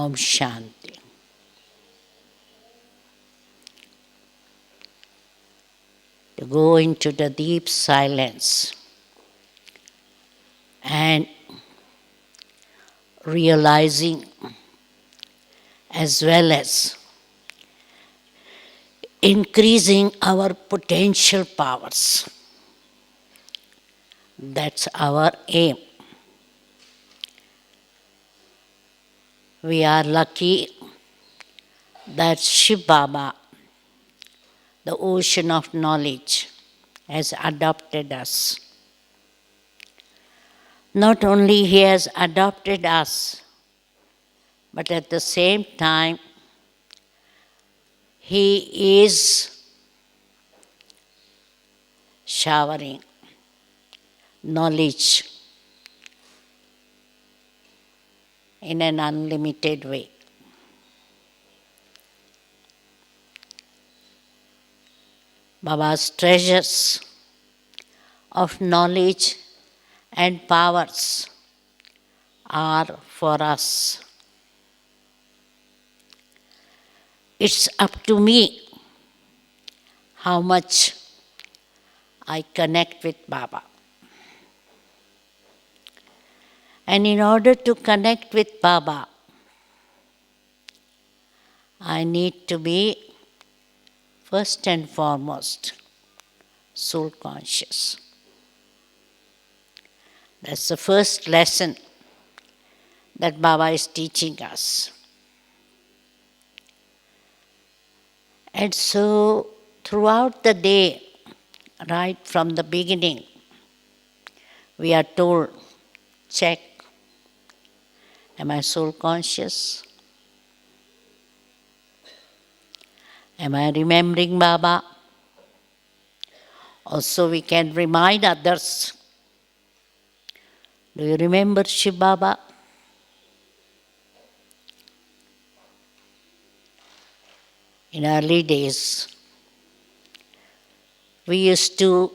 Om Shanti. To go into the deep silence and realizing as well as increasing our potential powers. That's our aim. We are lucky that Shiv Baba, the ocean of knowledge, has adopted us. Not only he has adopted us, but at the same time, he is showering knowledge in an unlimited way. Baba's treasures of knowledge and powers are for us. It's up to me how much I connect with Baba. And in order to connect with Baba, I need to be first and foremost soul conscious. That's the first lesson that Baba is teaching us. And so throughout the day, right from the beginning, we are told, check, am I soul conscious? Am I remembering Baba? Also we can remind others, do you remember Shiv Baba? In early days, we used to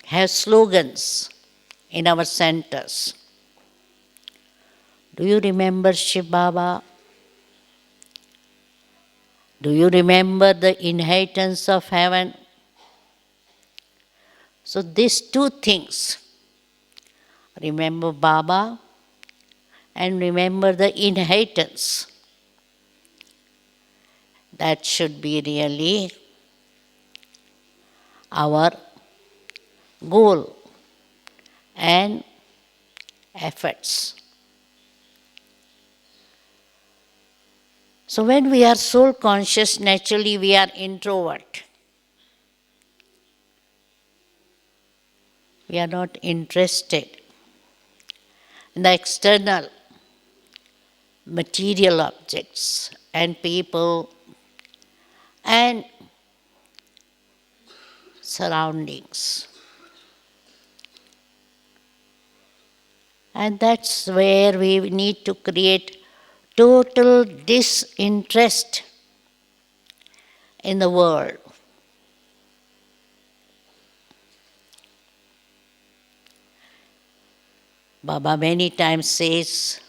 have slogans in our centers. Do you remember Shiv Baba? Do you remember the inheritance of heaven? So these two things, remember Baba and remember the inheritance, that should be really our goal and efforts. So when we are soul conscious, naturally we are introvert. We are not interested in the external material objects and people and surroundings. And that's where we need to create total disinterest in the world. Baba many times says,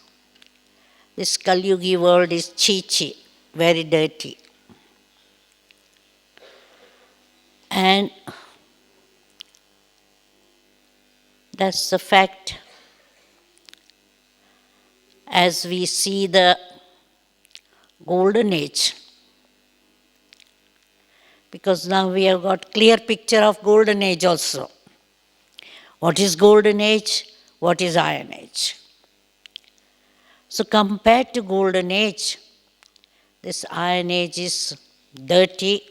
this Kali-yugi world is chi-chi, very dirty. And that's the fact. As we see the golden age, because now we have got clear picture of golden age also. What is golden age? What is iron age? So compared to golden age, this iron age is dirty,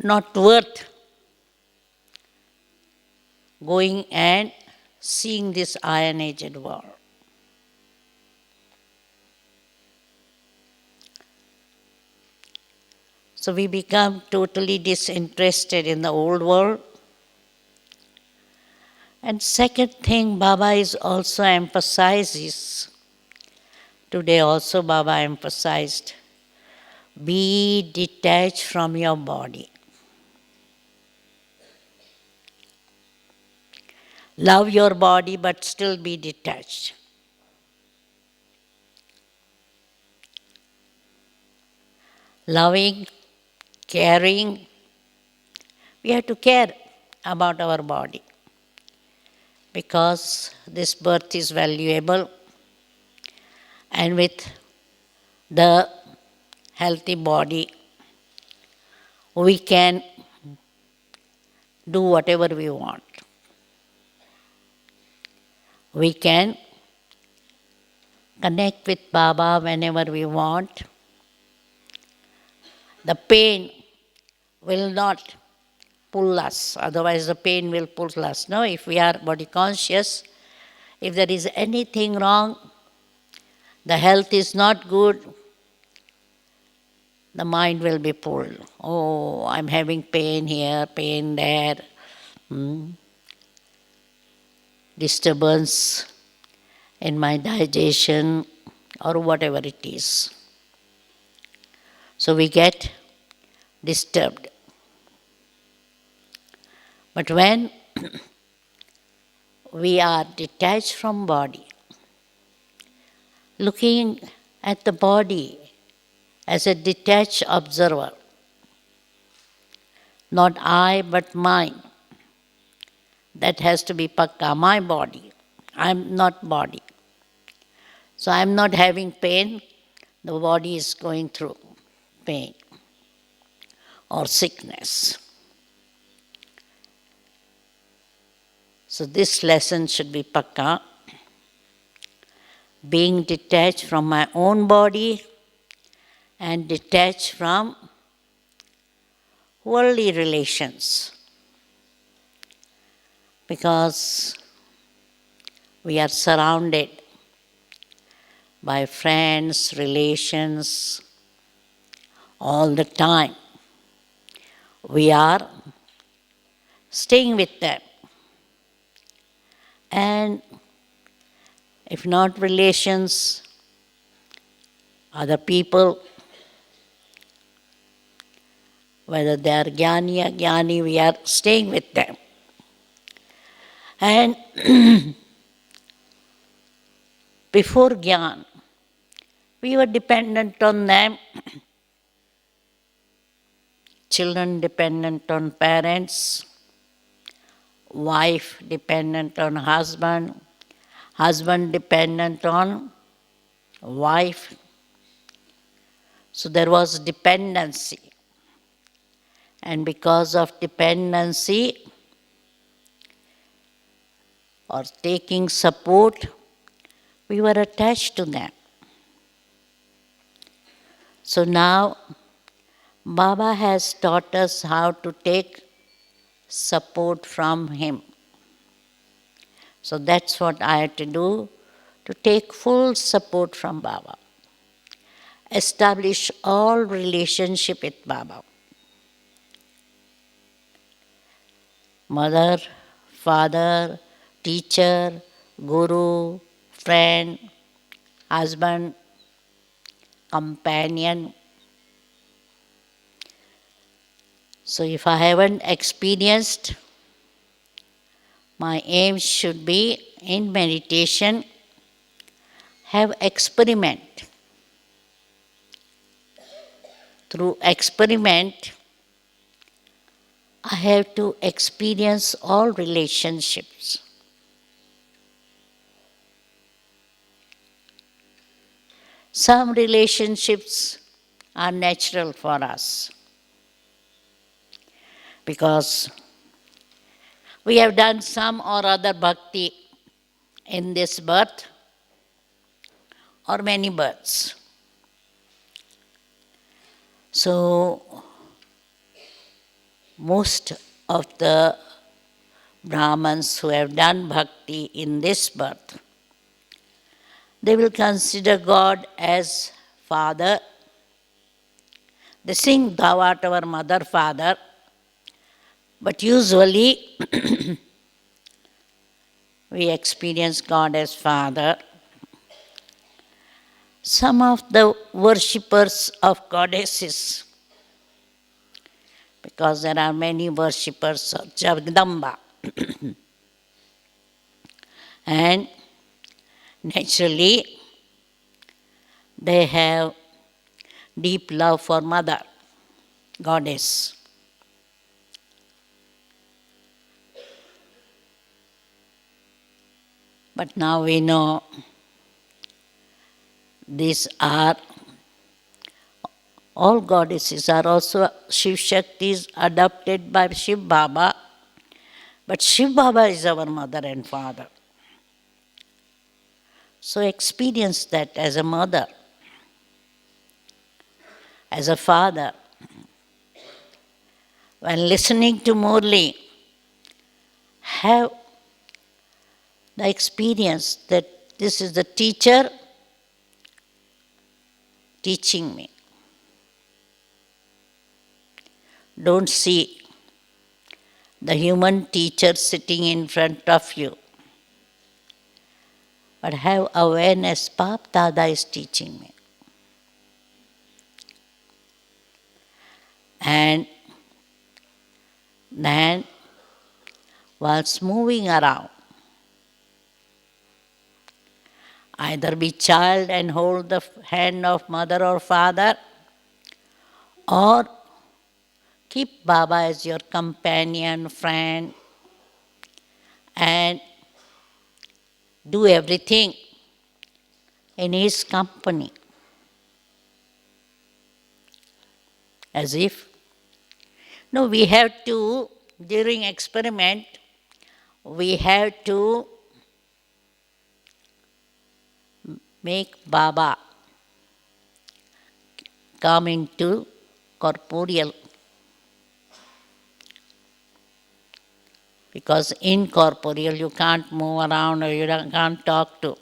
not worth going and seeing this iron aged world. So we become totally disinterested in the old world. And second thing, Baba is also emphasizes, today also Baba emphasized, be detached from your body. Love your body but still be detached. loving, caring. We have to care about our body because this birth is valuable, and with the healthy body, we can do whatever we want. We can connect with Baba whenever we want. The pain will not pull us, otherwise the pain will pull us. No, if we are body conscious, if there is anything wrong, the health is not good, the mind will be pulled. Oh, I'm having pain here, pain there, disturbance in my digestion, or whatever it is. So we get disturbed. But when we are detached from body, looking at the body as a detached observer, not I but mine, that has to be pakka, my body. I'm not body. So I'm not having pain, the body is going through pain or sickness. So this lesson should be pakka. Being detached from my own body and detached from worldly relations. Because we are surrounded by friends, relations, all the time. We are staying with them. And if not relations, other people, whether they are jnani or jnani, we are staying with them. And before jnana, we were dependent on them. Children dependent on parents, wife dependent on husband, husband dependent on wife. So there was dependency. And because of dependency or taking support, we were attached to them. So now Baba has taught us how to take support from him. So that's what I had to do, to take full support from Baba. Establish all relationship with Baba. Mother, father, teacher, guru, friend, husband, companion. So if I haven't experienced, my aim should be in meditation, have experiment. Through experiment, I have to experience all relationships. Some relationships are natural for us because we have done some or other bhakti in this birth or many births. So, most of the Brahmins who have done bhakti in this birth, they will consider God as Father. They sing Thou art our Mother, Father, but usually we experience God as Father. Some of the worshippers of goddesses, because there are many worshippers of Jagdamba, and naturally they have deep love for Mother, Goddess. But now we know these are, all goddesses are also Shiv Shaktis adopted by Shiv Baba, but Shiv Baba is our mother and father. So experience that as a mother, as a father. When listening to Murli, have the experience that this is the teacher teaching me. Don't see the human teacher sitting in front of you, but have awareness, Bap Dada is teaching me. And then, whilst moving around, either be child and hold the hand of mother or father, or keep Baba as your companion, friend, and do everything in his company. As if, no, we have to, during experiment, we have to make Baba come into corporeal. Because incorporeal you can't move around or you can't talk to.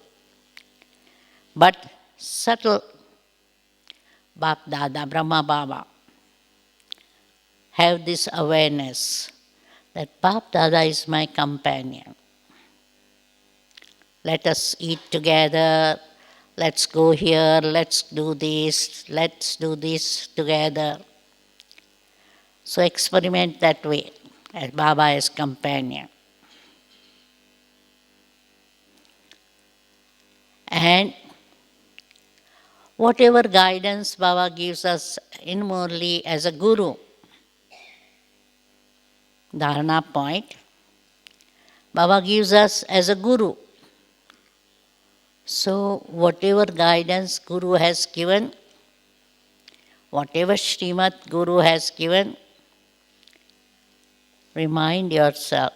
But subtle Bap Dada, Brahma Baba, have this awareness that Bap Dada is my companion. Let us eat together, let's go here, let's do this together. So experiment that way, as Baba is companion. And whatever guidance Baba gives us in Murli as a guru, dharana point, Baba gives us as a guru. So whatever guidance Guru has given, whatever Srimad Guru has given, remind yourself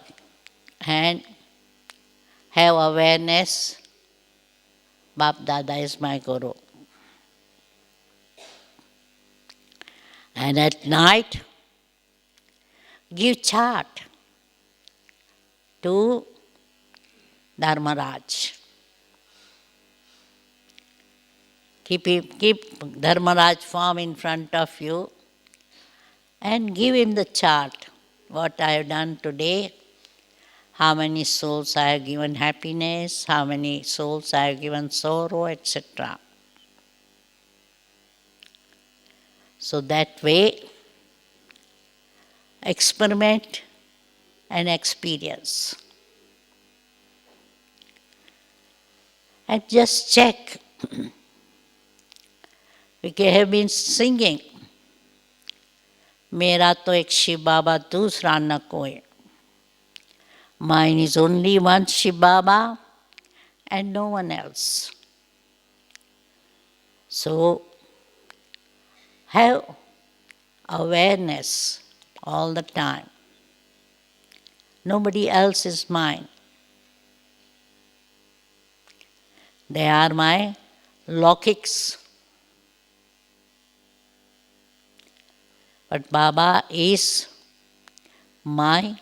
and have awareness, Bap Dada is my Guru. And at night, give chart to Dharmaraj. Keep Dharmaraj form in front of you and give him the chart. What I have done today, how many souls I have given happiness, how many souls I have given sorrow, etc. So that way, experiment and experience. And just check. We have been singing, Mera to ek Shiv Baba dusra na koi. Mine is only one Shiv Baba and no one else. So, have awareness all the time. Nobody else is mine. They are my Laukiks. But Baba is my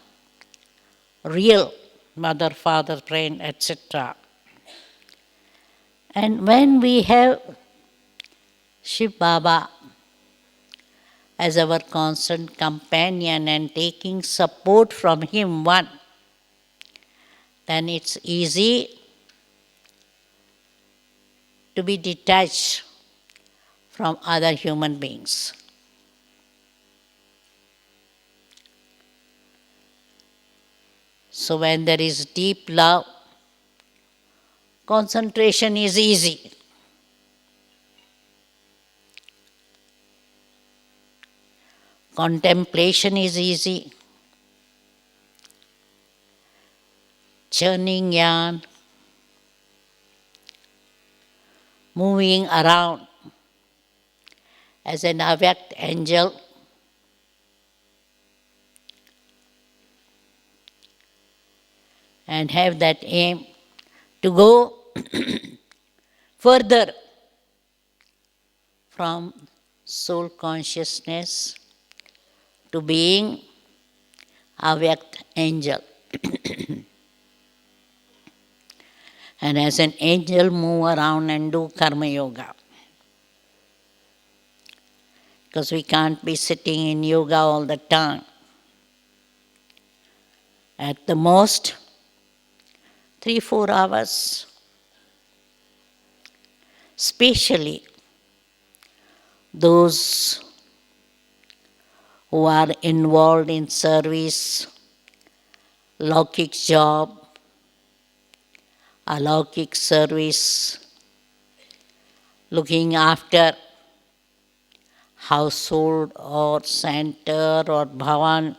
real mother, father, friend, etc. And when we have Shiv Baba as our constant companion and taking support from him, one, then it's easy to be detached from other human beings. So when there is deep love, concentration is easy. Contemplation is easy. Churning yarn, moving around as an avyakt angel, and have that aim to go further from soul consciousness to being avyakt angel. And as an angel, move around and do karma yoga. Because we can't be sitting in yoga all the time. At the most, 3-4 hours. Especially those who are involved in service, Laukik job, Alaukik service, looking after household or center or bhavan,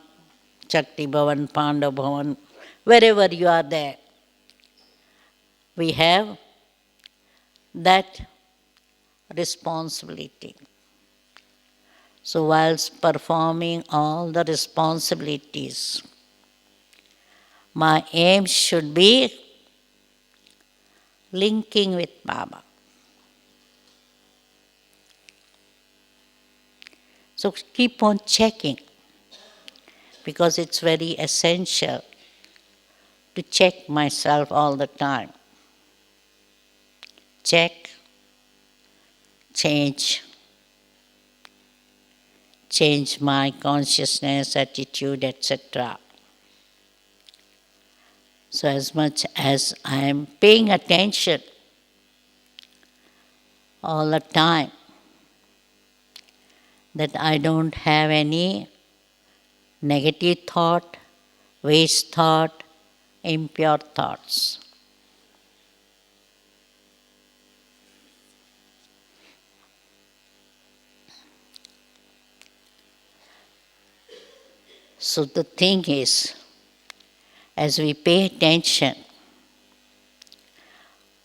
Shakti Bhavan, Pandav Bhavan, wherever you are there. We have that responsibility. So whilst performing all the responsibilities, my aim should be linking with Baba. So keep on checking, because it's very essential to check myself all the time. Check, change my consciousness, attitude, etc. So as much as I am paying attention all the time, that I don't have any negative thought, waste thought, impure thoughts. So the thing is, as we pay attention,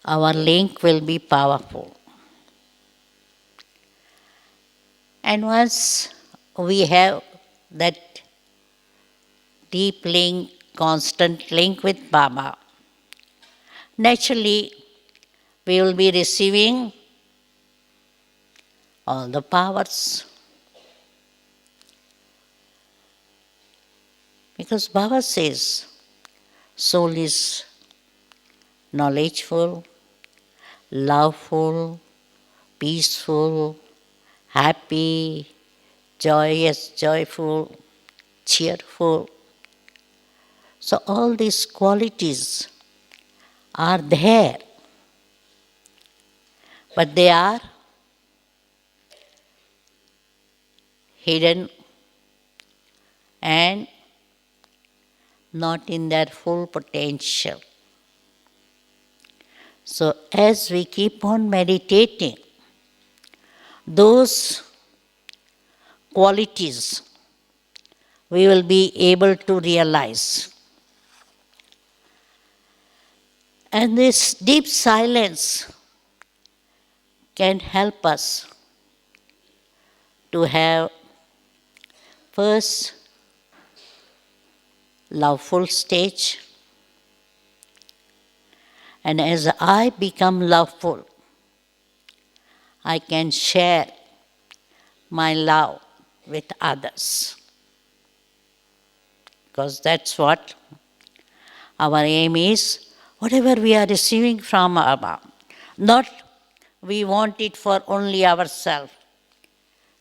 our link will be powerful. And once we have that deep link, constant link with Baba, naturally we will be receiving all the powers. Because Baba says, soul is knowledgeful, loveful, peaceful, happy, joyous, joyful, cheerful. So all these qualities are there, but they are hidden and not in their full potential. So as we keep on meditating, those qualities we will be able to realize. And this deep silence can help us to have first loveful stage, and as I become loveful, I can share my love with others. Because that's what our aim is. Whatever we are receiving from Baba, not we want it for only ourselves,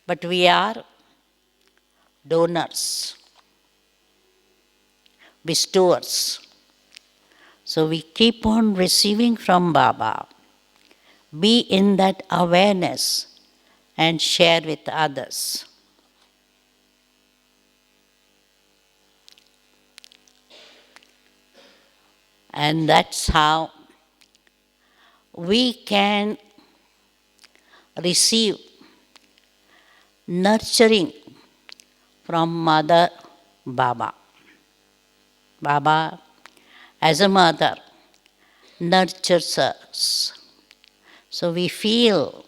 but we are donors, bestowers. So we keep on receiving from Baba. Be in that awareness and share with others. And that's how we can receive nurturing from Mother Baba. Baba, as a mother, nurtures us. So we feel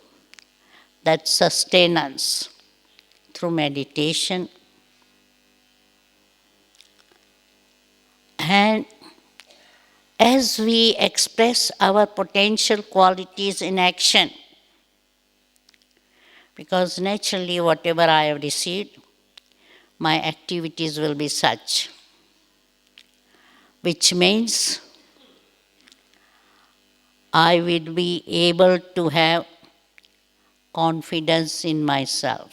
that sustenance through meditation. And as we express our potential qualities in action, because naturally whatever I have received, my activities will be such, which means I will be able to have confidence in myself.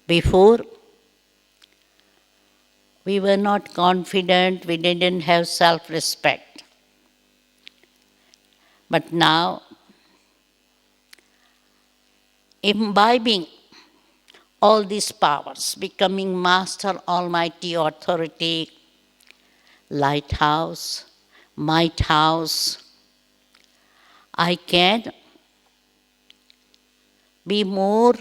Before, we were not confident, we didn't have self-respect. But now, imbibing all these powers, becoming Master Almighty Authority, Lighthouse, Might House, I can be more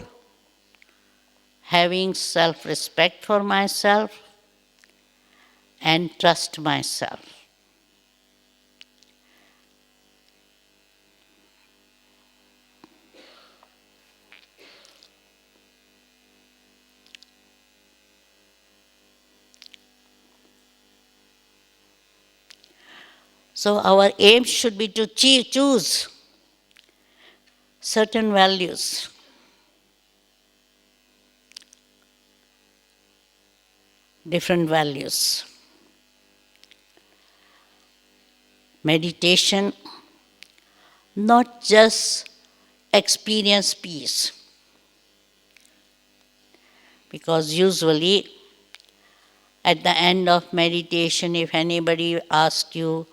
having self-respect for myself and trust myself. So our aim should be to choose certain values. Different values. Meditation, not just experience peace. Because usually at the end of meditation, if anybody asks you,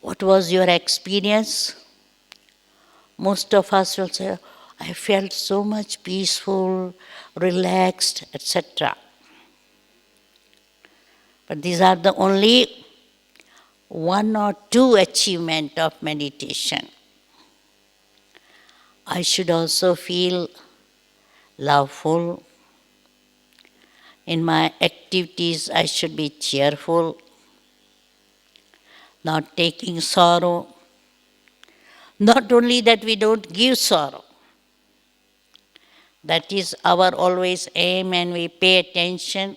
what was your experience? Most of us will say, I felt so much peaceful, relaxed, etc. But these are the only one or two achievements of meditation. I should also feel loveful. In my activities, I should be cheerful, not taking sorrow. Not only that we don't give sorrow, that is our always aim, and we pay attention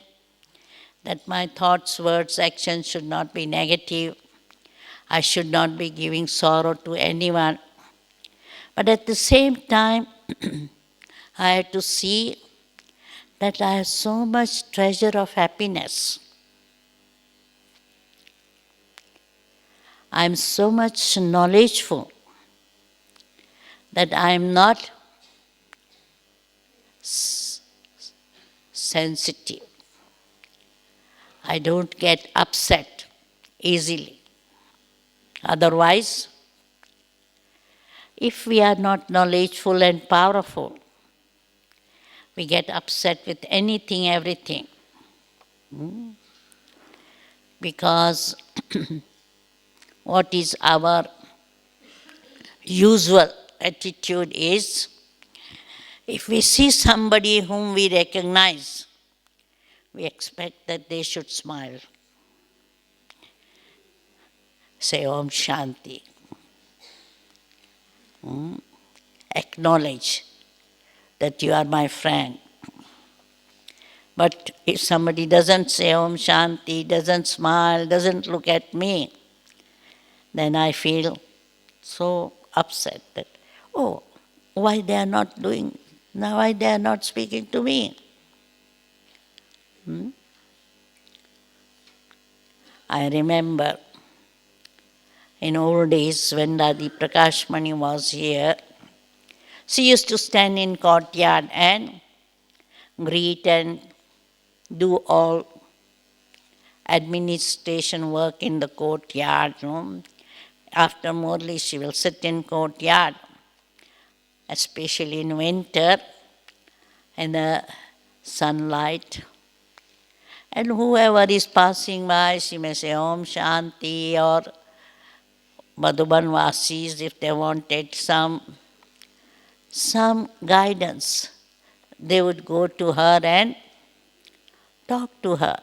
that my thoughts, words, actions should not be negative. I should not be giving sorrow to anyone. But at the same time, I have to see that I have so much treasure of happiness. I am so much knowledgeful that I am not sensitive. I don't get upset easily. Otherwise, if we are not knowledgeful and powerful, we get upset with anything, everything. Because what is our usual attitude is, if we see somebody whom we recognize, we expect that they should smile. Say Om Shanti. Acknowledge that you are my friend. But if somebody doesn't say Om Shanti, doesn't smile, doesn't look at me, then I feel so upset that, oh, why they are not doing, now why they are not speaking to me? I remember in old days when Dadi Prakashmani was here, she used to stand in courtyard and greet and do all administration work in the courtyard. After Murli, she will sit in courtyard, especially in winter, in the sunlight. And whoever is passing by, she may say Om Shanti, or Madhuban Vasis, if they wanted some guidance, they would go to her and talk to her.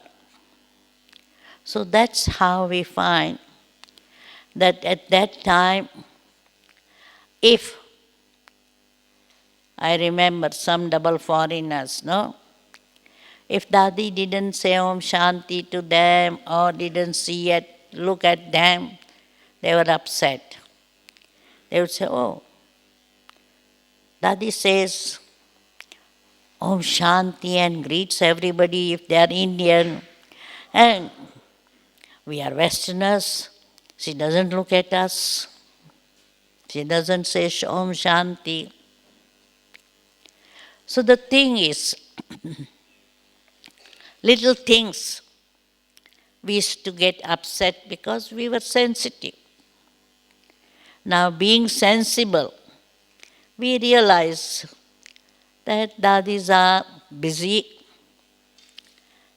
So that's how we find that at that time, if I remember some double foreigners, no? If Dadi didn't say Om Shanti to them or didn't look at them, they were upset. They would say, oh, Dadi says Om Shanti and greets everybody if they are Indian. And we are Westerners. She doesn't look at us. She doesn't say Om Shanti. So the thing is, little things we used to get upset because we were sensitive. Now, being sensible, we realize that dadis are busy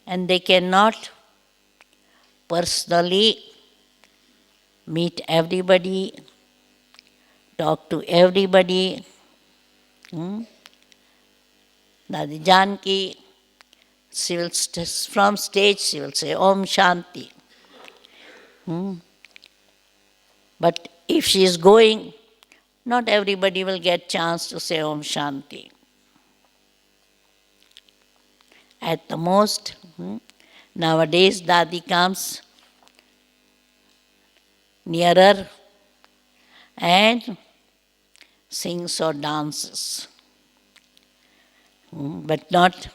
and they cannot personally meet everybody, talk to everybody. Dadi Janki, from stage she will say Om Shanti. But if she is going, not everybody will get chance to say Om Shanti. At the most, nowadays Dadi comes nearer and sings or dances. But not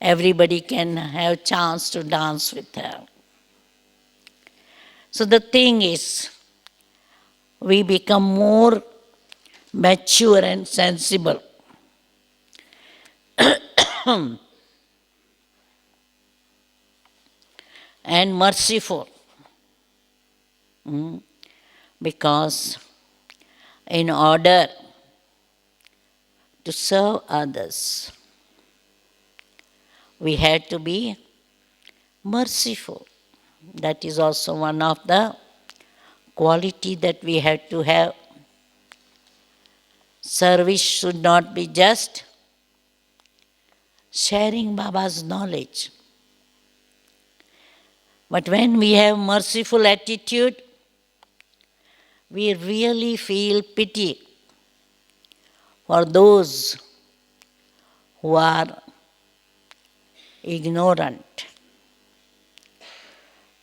everybody can have chance to dance with her. So the thing is, we become more mature and sensible. And merciful. Because in order to serve others, we had to be merciful. That is also one of the quality that we had to have. Service should not be just sharing Baba's knowledge. But when we have merciful attitude, we really feel pity for those who are ignorant,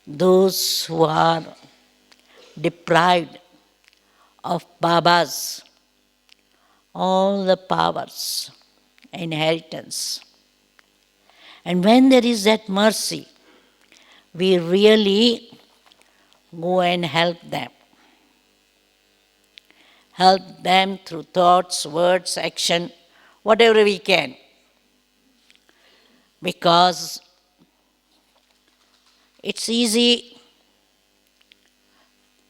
those who are deprived of Baba's all the powers, inheritance. And when there is that mercy, we really go and help them. Help them through thoughts, words, action, whatever we can. Because it's easy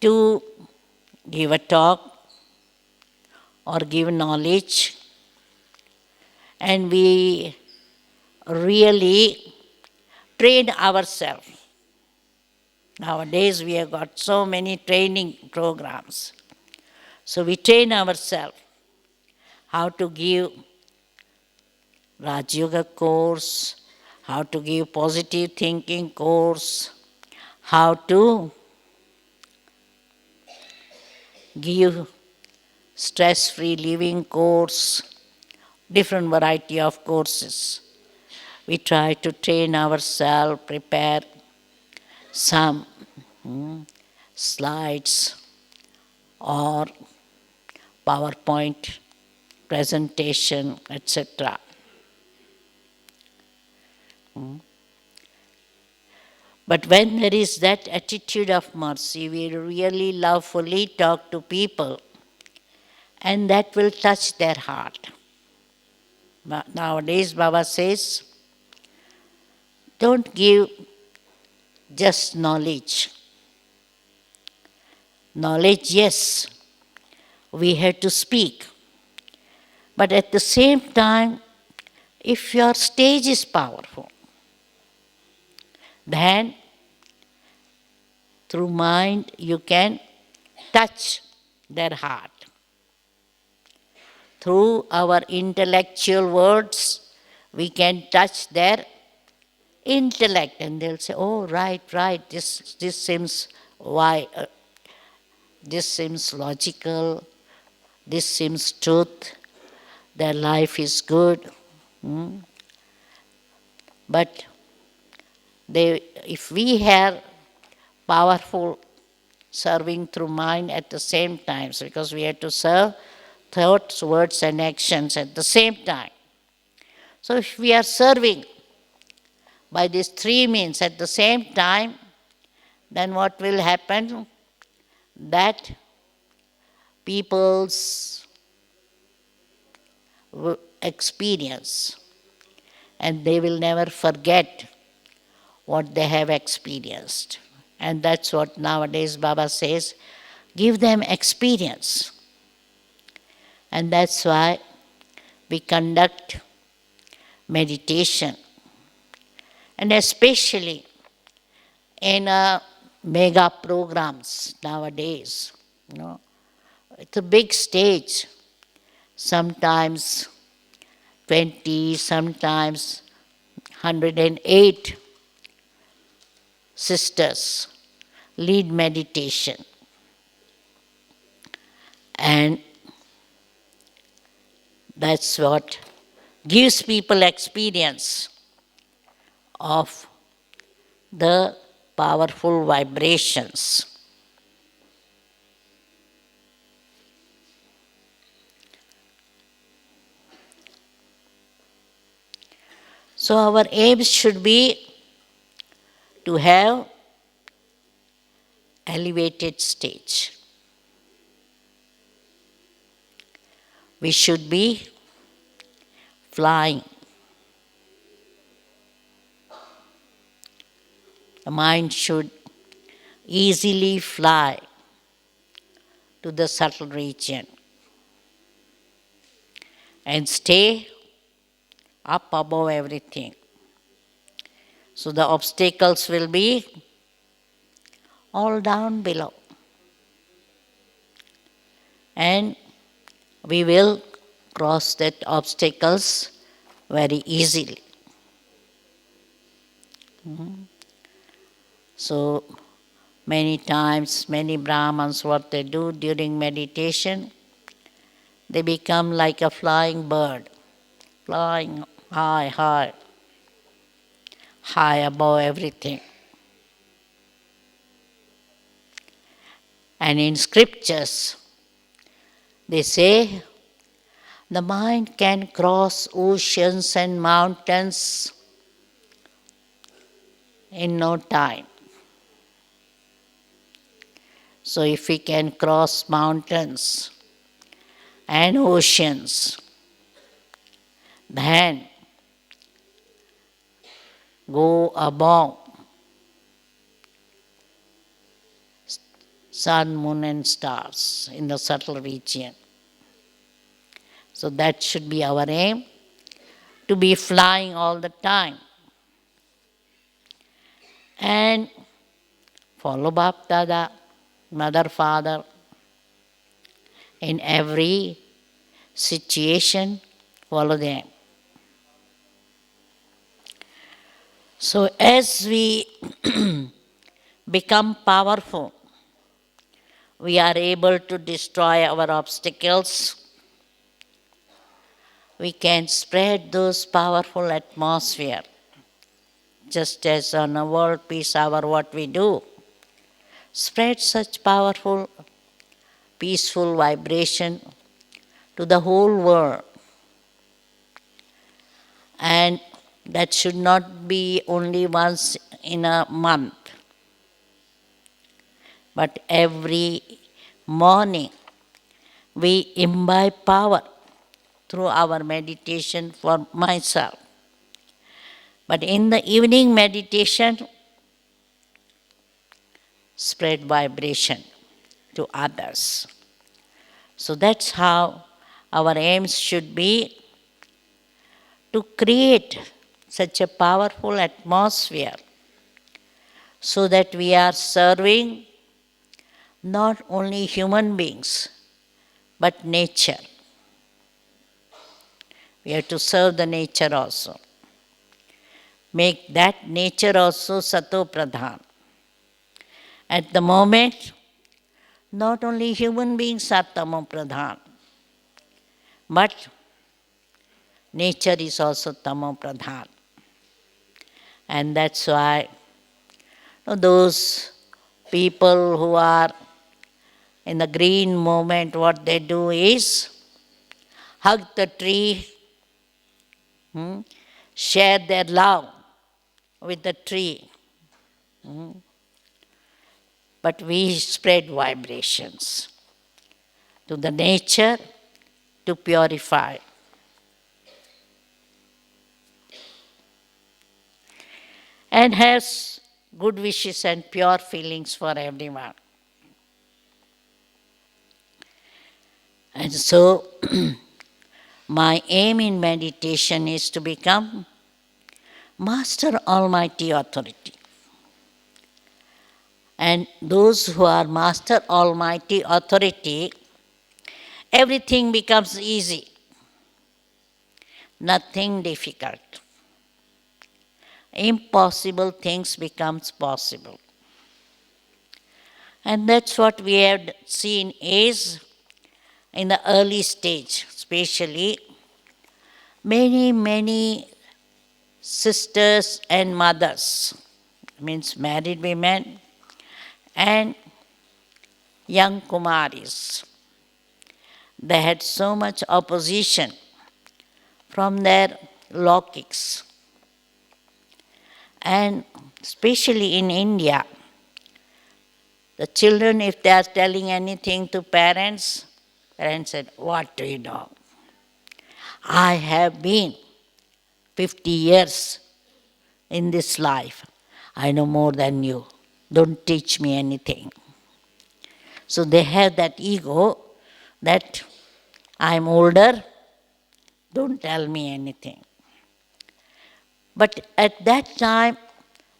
to give a talk or give knowledge, and we really train ourselves. Nowadays we have got so many training programs. So we train ourselves how to give Raj Yoga course, how to give positive thinking course, how to give stress-free living course, different variety of courses. We try to train ourselves, prepare some slides or PowerPoint presentation, etc. But when there is that attitude of mercy, we really lovefully talk to people, and that will touch their heart. Nowadays, Baba says, don't give just knowledge. Knowledge, yes, we have to speak. But at the same time, if your stage is powerful, then through mind you can touch their heart. through our intellectual words, we can touch their intellect, and they'll say, "Oh, right, right. This seems why. This seems logical. This seems truth. Their life is good." Hmm? But if we have powerful serving through mind at the same time, because we have to serve thoughts, words, and actions at the same time. So if we are serving by these three means at the same time, then what will happen? That people's experience, and they will never forget what they have experienced. And that's what nowadays Baba says, give them experience. And that's why we conduct meditation. And especially in mega programs nowadays, it's a big stage, sometimes 20, sometimes 108 sisters lead meditation. And that's what gives people experience of the powerful vibrations. So our aim should be to have elevated stage. We should be flying. The mind should easily fly to the subtle region and stay up above everything. So the obstacles will be all down below. And we will cross that obstacles very easily. So many times, many Brahmins, what they do during meditation, they become like a flying bird, flying high, high, high above everything. And in scriptures, they say, the mind can cross oceans and mountains in no time. So if we can cross mountains and oceans, then go above sun, moon and stars in the subtle region. So that should be our aim, to be flying all the time. And follow Bap Dada, Mother, Father, in every situation, follow them. So as we become powerful, we are able to destroy our obstacles. We can spread those powerful atmosphere, just as on a World Peace Hour what we do. Spread such powerful, peaceful vibration to the whole world. And that should not be only once in a month, but every morning we imbibe power through our meditation for myself. But in the evening meditation, spread vibration to others. So that's how our aims should be, to create such a powerful atmosphere so that we are serving not only human beings, but nature. We have to serve the nature also. Make that nature also Sato Pradhan. At the moment, not only human beings are Tamo Pradhan, but nature is also Tamo Pradhan. And that's why those people who are in the green movement, what they do is hug the tree, share their love with the tree. But we spread vibrations to the nature to purify. And has good wishes and pure feelings for everyone. And so, my aim in meditation is to become Master Almighty Authority. And those who are Master Almighty Authority, everything becomes easy, nothing difficult. Impossible things becomes possible. And that's what we have seen is in the early stage, especially many sisters and mothers, means married women and young Kumaris. They had so much opposition from their Laukiks. And especially in India, the children, if they are telling anything to parents said, "What do you know? I have been 50 years in this life. I know more than you. Don't teach me anything." So they have that ego that I'm older, don't tell me anything. But at that time,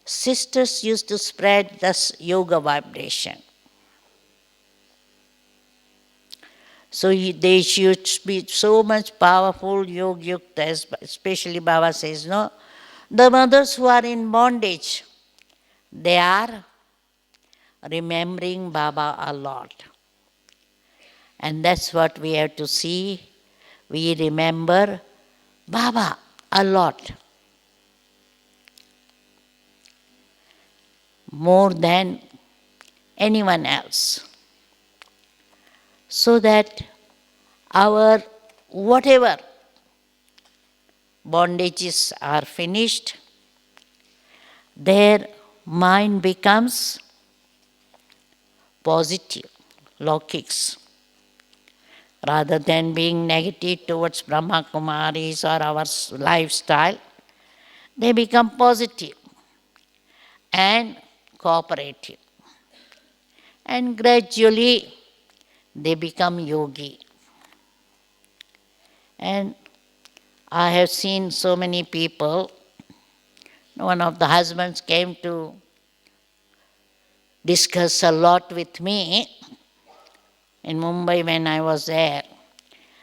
sisters used to spread this yoga vibration. So they should be so much powerful yoga yuktas, especially Baba says, no, the mothers who are in bondage, they are remembering Baba a lot. And that's what we have to see. We remember Baba a lot. More than anyone else. So that our whatever bondages are finished, their mind becomes positive, Laukiks. Rather than being negative towards Brahma Kumaris or our lifestyle, they become positive and cooperative. And gradually they become yogi. And I have seen so many people. One of the husbands came to discuss a lot with me in Mumbai when I was there.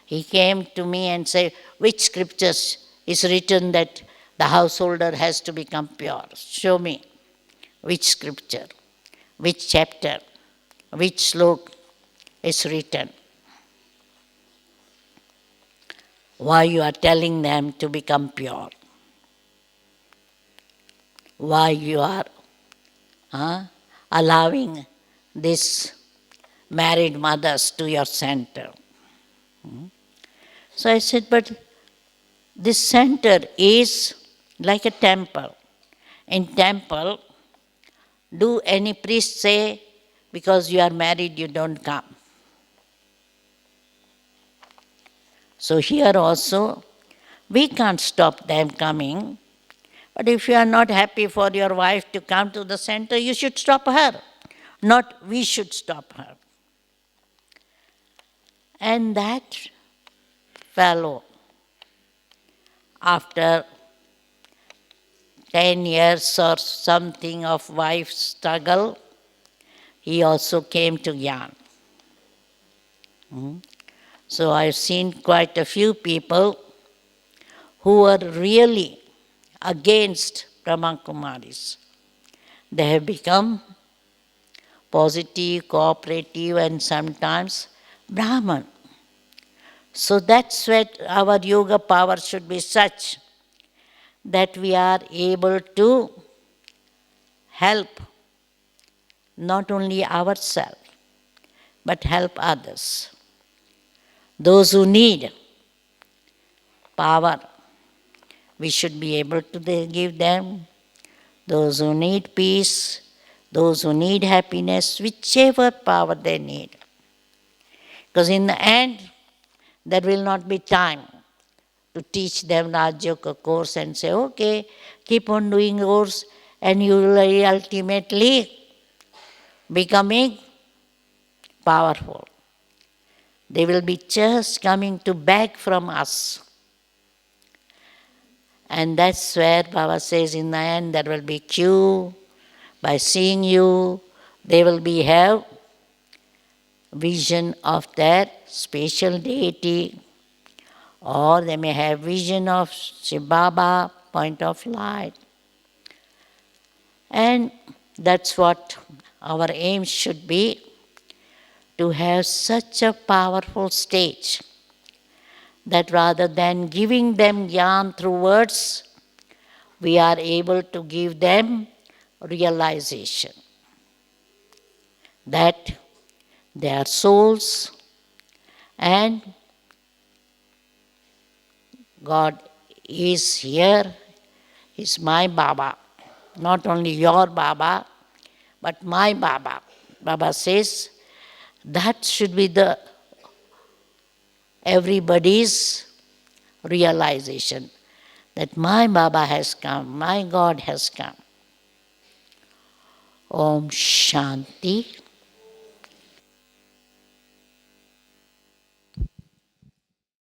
He came to me and said, which scriptures is written that the householder has to become pure? Show me which scripture, which chapter, which slok is written. Why you are telling them to become pure? Why you are allowing these married mothers to your center? So I said, but this center is like a temple. In temple, do any priest say, because you are married, you don't come? So here also, we can't stop them coming. But if you are not happy for your wife to come to the center, you should stop her. Not we should stop her. And that fellow, after 10 years or something of wife's struggle, he also came to Gyan. So I've seen quite a few people who were really against Brahma Kumaris. They have become positive, cooperative, and sometimes Brahman. So that's why our yoga power should be such that we are able to help not only ourselves, but help others. Those who need power, we should be able to give them. Those who need peace, those who need happiness, whichever power they need. Because in the end, there will not be time to teach them Raj Yoga course and say, okay, keep on doing course and you will ultimately becoming powerful. They will be just coming to beg from us. And that's where Baba says in the end there will be queue. By seeing you, they will be have vision of their spatial deity, or they may have vision of Shiv Baba, point of light. And that's what our aim should be, to have such a powerful stage that rather than giving them jnana through words, we are able to give them realization that they are souls and God is here, is my Baba. Not only your Baba, but my Baba. Baba says that should be the everybody's realization, that my Baba has come, my God has come. Om Shanti.